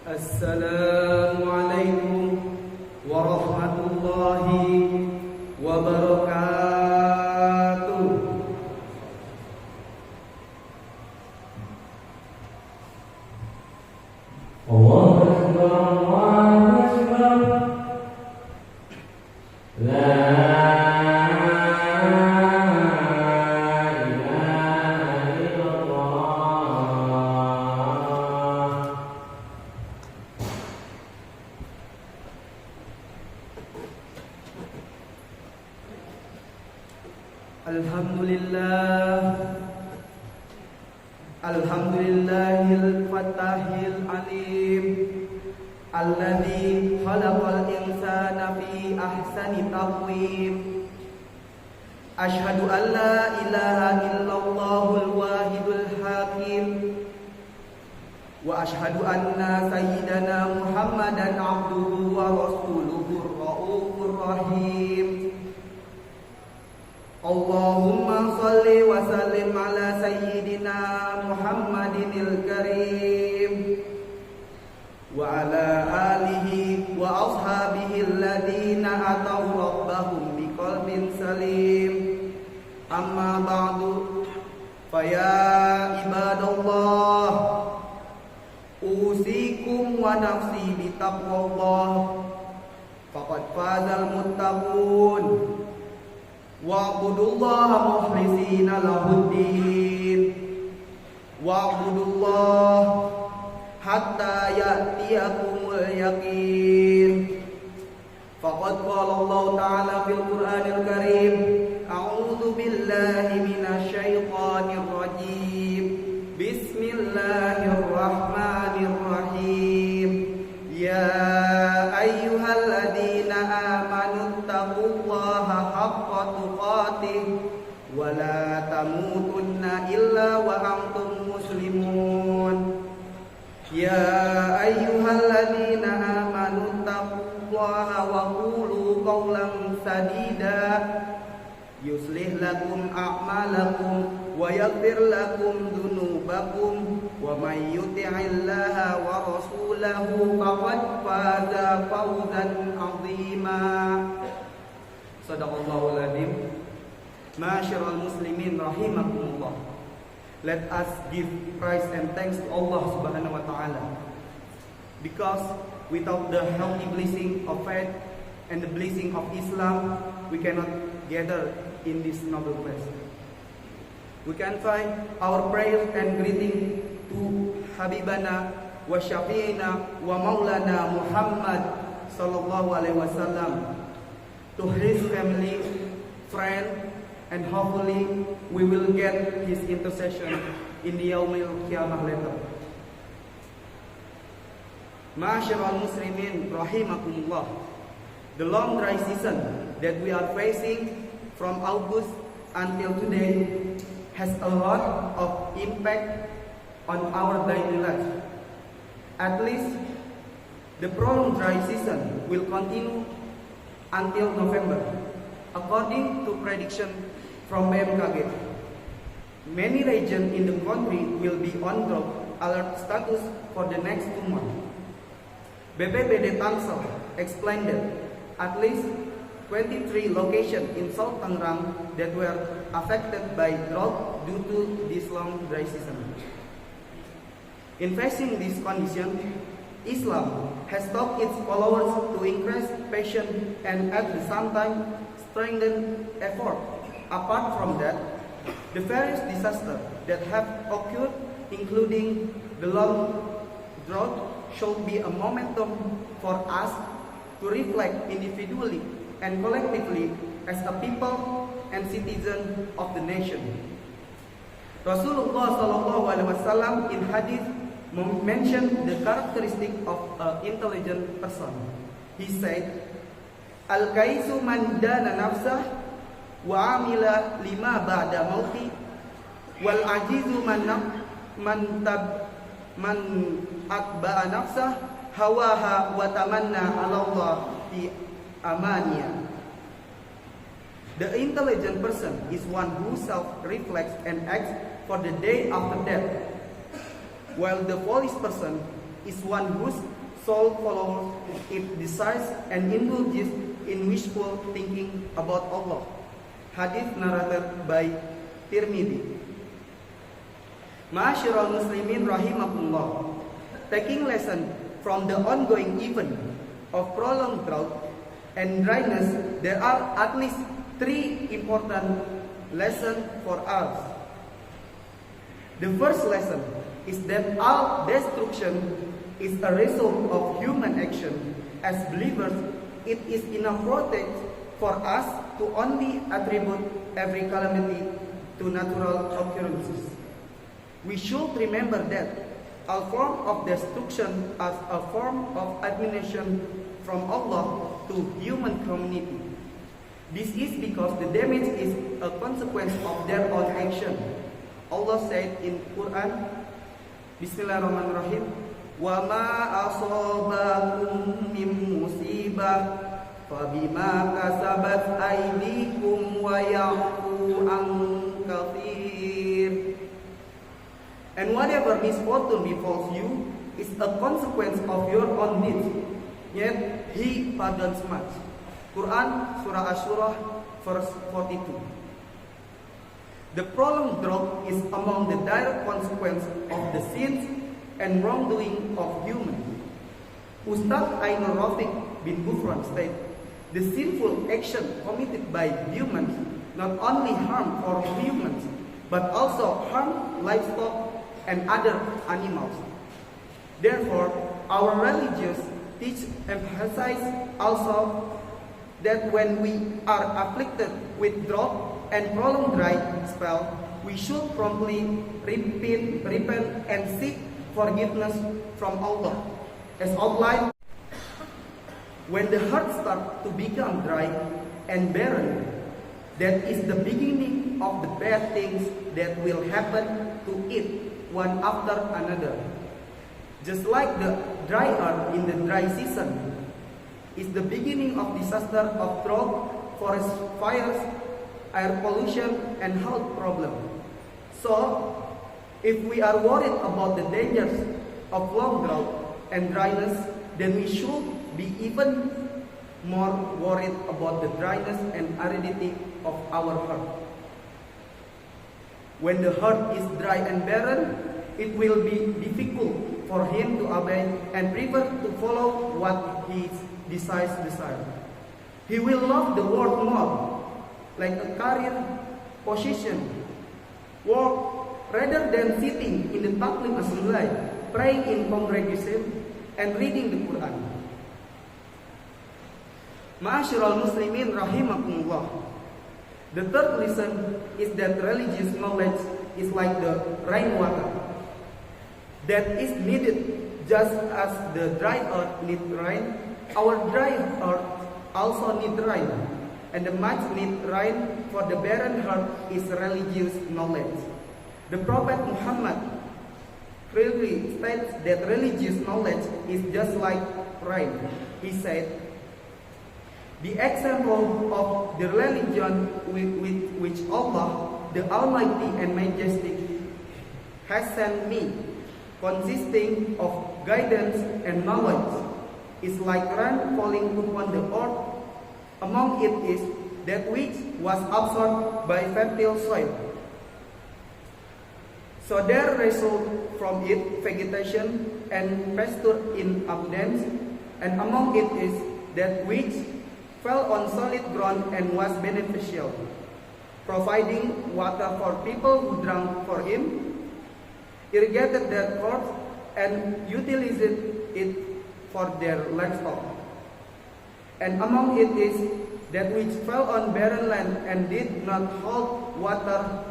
Assalamualaikum warahmatullahi wabarakatuh. Allahu Akbar, Allahu Akbar. La Alhamdulillahil Fattahil Alim alladzi khalaqal insana fi ahsani taqwim. Asyhadu an la ilaha illallahul wahidul hakim wa asyhadu anna sayyidana Muhammadan abduhu wa rasuluhur raufur rahim. Allahumma salli wa sallim ala sayyidina Muhammadinil karim wa ala alihi wa ashabihi alladhina ataw rabbahum biqalbin salim. Amma ba'du, faya ibadallah, usikum wa nafsi bitaqwallah, faqad fazal muttaqun. Wa'budullaha mukhlisina lahuddin, wa'budullaha hatta ya'tiyakumul yaqin. Faqad qala Allah ta'ala fil Qur'anil Karim, a'udzu billahi minasy syaithanir rajim. Bismillahirrahmanirrahim. Ya ayyuhalladzina amanu taqullaha haqqa tuqatih wa la tamutunna illa wa antum muslimun. Ya ayyuhalladzina amanu taqullaha wa qulu qawlan sadida yuslih lakum a'malakum wa yaghfir lakum dhunubakum wa may yuti'illaha wa rasulahu faqad faza fawzan 'azima. Shadaqallahul adzim. Ma'asyiral muslimin rahimakumullah. Let us give praise and thanks to Allah Subhanahu wa taala, because without the healthy blessing of faith and the blessing of Islam, we cannot gather in this noble place. We can find our prayers and greeting to Habibana wa Syafi'ina wa Maulana Muhammad sallallahu alaihi wasallam, to his family, friend, and hopefully we will get his intercession in the Yaumil Qiyamah later. Ma'asyiral muslimin rahimakumullah. The long dry season that we are facing from August until today has a lot of impact on our daily life. At least the prolonged dry season will continue until November, according to prediction from BMKG. Many regions in the country will be on drought alert status for the next 2 months. BPBD Tangsel explained that at least 23 locations in South Tangerang that were affected by drought due to this long dry season. In facing this condition, Islam has taught its followers to increase patience and at the same time strengthen effort. Apart from that, the various disasters that have occurred, including the long drought, should be a momentum for us to reflect individually and collectively as a people and citizen of the nation. Rasulullah SAW in hadith mentioned the characteristic of an intelligent person. He said, Al-kaisu man dana nafsah wa amila lima ba'da mauti wal ajizu man atba'a nafsah hawaha wa tamanna 'ala Allah fi amaniya. The intelligent person is one who self-reflects and acts for the day after death, while the foolish person is one whose soul follows its desires and indulges in wishful thinking about Allah. Hadith narrated by Tirmidzi. Ma'asyiral muslimin rahimakumullah. Taking lesson from the ongoing event of prolonged drought and dryness, there are at least 3 important lessons for us. The first lesson is that all destruction is a result of human action. As believers, it is inappropriate for us to only attribute every calamity to natural occurrences. We should remember that all form of destruction as a form of admonition from Allah to human community. This is because the damage is a consequence of their own action. Allah said in Quran, Bismillahirrahmanirrahim, "Wa ma asabakum min musibah fabima kasabat aydikum wa ya'fu an katsir." And whatever misfortune befalls you is a consequence of your own deeds, yet He pardons much. Quran Surah Asy-Syura verse 42. The prolonged drought is among the direct consequence of the sins and wrongdoing of humans. Ustaz Ainur Rafiq bin Gufran stated, the sinful action committed by humans not only harm our humans, but also harm livestock and other animals. Therefore, our religious teach emphasize also that when we are afflicted with drought and prolonged dry spell, we should promptly repent and seek forgiveness from Allah. As outlined, when the heart starts to become dry and barren, that is the beginning of the bad things that will happen to it one after another. Just like the dry earth in the dry season is the beginning of disaster of drought, forest fires, air pollution, and health problems. So, if we are worried about the dangers of long drought and dryness, then we should be even more worried about the dryness and aridity of our heart. When the heart is dry and barren, it will be difficult for him to obey and prefer to follow what his desires desire. He will love the world more, like a career, position, work, rather than sitting in the Taklim Assembly, praying in congregation, and reading the Quran. Ma'asyiral muslimin rahimakumullah. The third lesson is that religious knowledge is like the rainwater that is needed just as the dry earth needs rain. Our dry earth also needs rain, and the much need rain for the barren heart is religious knowledge. The Prophet Muhammad clearly states that religious knowledge is just like rain. He said, "The example of the religion with which Allah, the Almighty and Majestic, has sent me, consisting of guidance and knowledge, is like rain falling upon the earth. Among it is that which was absorbed by fertile soil. So there result from it vegetation and pasture in abundance, and among it is that which fell on solid ground and was beneficial, providing water for people who drank for him, irrigated their crops, and utilized it for their livestock. And among it is that which fell on barren land and did not hold water,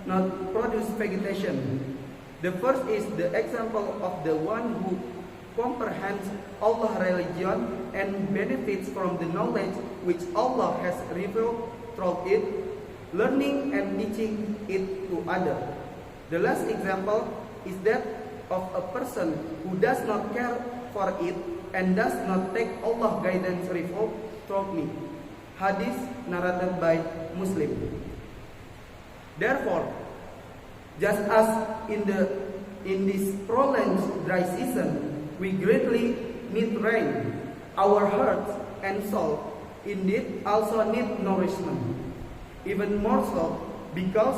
not produce vegetation. The first is the example of the one who comprehends Allah's religion and benefits from the knowledge which Allah has revealed through it, learning and teaching it to others. The last example is that of a person who does not care for it and does not take Allah's guidance revealed through me." Hadith narrated by Muslim. Therefore, just as in this prolonged dry season, we greatly need rain. Our hearts and soul indeed also need nourishment. Even more so because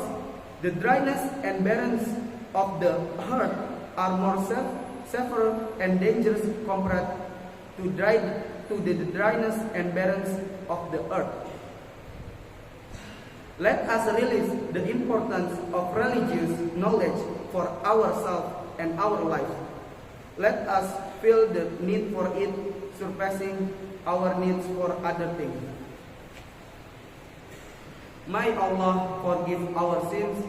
the dryness and barrenness of the heart are more severe and dangerous compared to the dryness and barrenness of the earth. Let us realize the importance of religious knowledge for ourselves and our life. Let us feel the need for it surpassing our needs for other things. May Allah forgive our sins.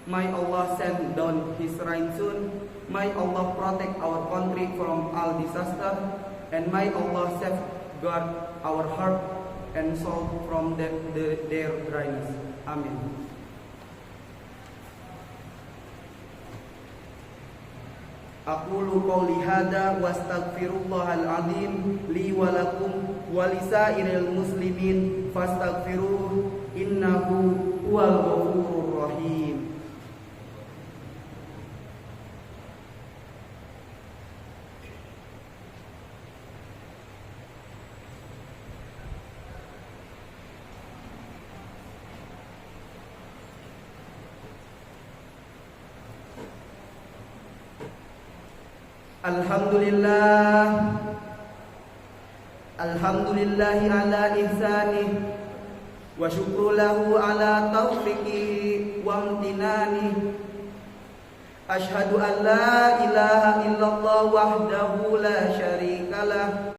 May Allah send down His rain soon. May Allah protect our country from all disaster. And may Allah safeguard our heart and soul from their dryness. Amin. Aqulu qawli hadha wa astaghfirullahal azim li wa lakum wa lisairil muslimin fastaghfiruhu innahu huwal ghafurur rahim. Alhamdulillah, alhamdulillahi ala ihsanih, wa syukru lahu ala taufiqihi wa amtinanih. Ashhadu an la ilaha illallah wahdahu la syarikalah